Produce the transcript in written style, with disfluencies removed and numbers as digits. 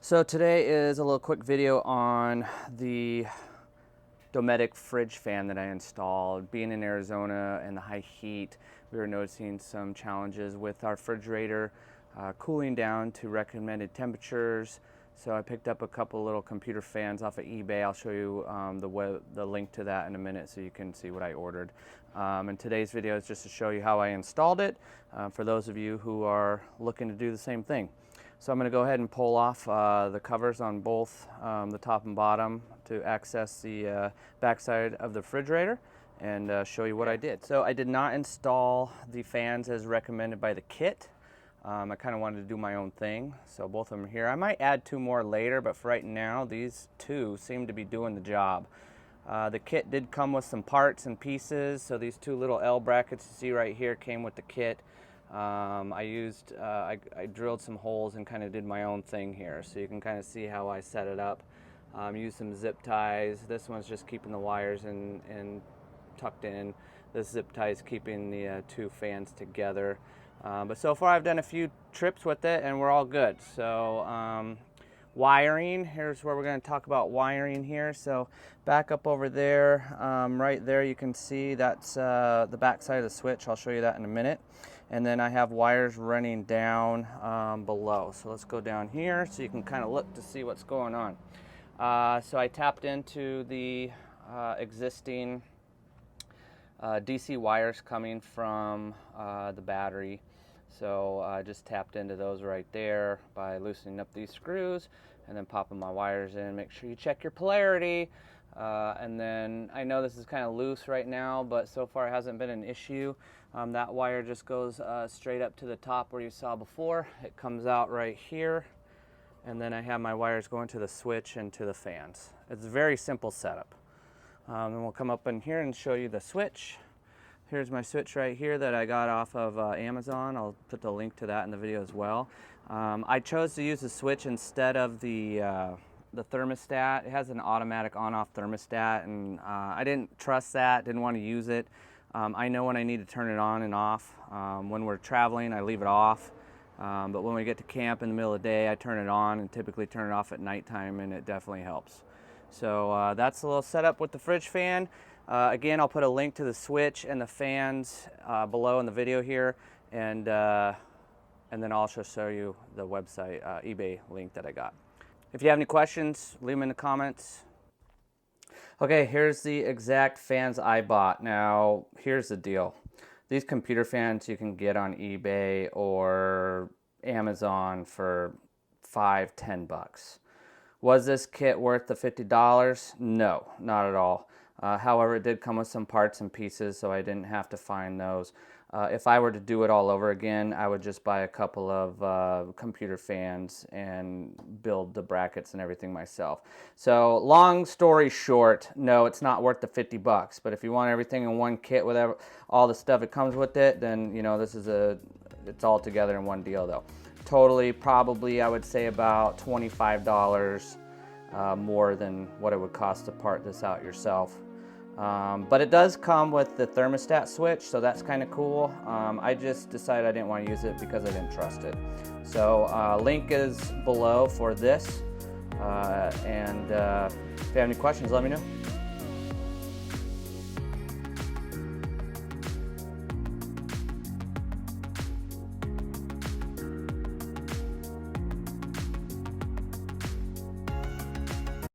So today is a little quick video on the Dometic Fridge fan that I installed. Being in Arizona and the high heat, we were noticing some challenges with our refrigerator cooling down to recommended temperatures. So I picked up a couple little computer fans off of eBay. I'll show you the link to that in a minute so you can see what I ordered. And today's video is just to show you how I installed it for those of you who are looking to do the same thing. So I'm going to go ahead and pull off the covers on both the top and bottom to access the backside of the refrigerator and show you what I did. So I did not install the fans as recommended by the kit. I kind of wanted to do my own thing, so both of them are here. I might add two more later, but for right now, these two seem to be doing the job. The kit did come with some parts and pieces, so these two little L brackets you see right here came with the kit. I drilled some holes and kind of did my own thing here, so you can kind of see how I set it up. Used some zip ties. This one's just keeping the wires in tucked in. This zip tie is keeping the two fans together. But so far I've done a few trips with it and we're all good. So wiring, here's where we're going to talk about wiring here. So back up over there, right there you can see that's the back side of the switch. I'll show you that in a minute. And then I have wires running down below. So let's go down here so you can kind of look to see what's going on. So I tapped into the existing DC wires coming from the battery. So I just tapped into those right there by loosening up these screws and then popping my wires in. Make sure you check your polarity. And then I know this is kind of loose right now, but so far it hasn't been an issue. That wire just goes straight up to the top where you saw before. It comes out right here. And then I have my wires going to the switch and to the fans. It's a very simple setup. Then we'll come up in here and show you the switch. Here's my switch right here that I got off of Amazon. I'll put the link to that in the video as well. I chose to use the switch instead of the thermostat. It has an automatic on-off thermostat, and I didn't trust that, didn't want to use it. I know when I need to turn it on and off. When we're traveling, I leave it off. But when we get to camp in the middle of the day, I turn it on and typically turn it off at nighttime, and it definitely helps. So that's a little setup with the fridge fan. Again, I'll put a link to the switch and the fans below in the video here, and then I'll also show you the website eBay link that I got. If you have any questions, leave them in the comments. Okay, here's the exact fans I bought. Now, here's the deal. These computer fans you can get on eBay or Amazon for $5–10 bucks. Was this kit worth the $50? No, not at all. However, it did come with some parts and pieces, so I didn't have to find those. If I were to do it all over again, I would just buy a couple of computer fans and build the brackets and everything myself. So long story short, no, it's not worth the 50 bucks. But if you want everything in one kit with all the stuff that comes with it, then you know it's all together in one deal though. Totally, probably I would say about $25 more than what it would cost to part this out yourself. But it does come with the thermostat switch, so that's kind of cool. I just decided I didn't want to use it because I didn't trust it. So link is below for this, and if you have any questions, let me know.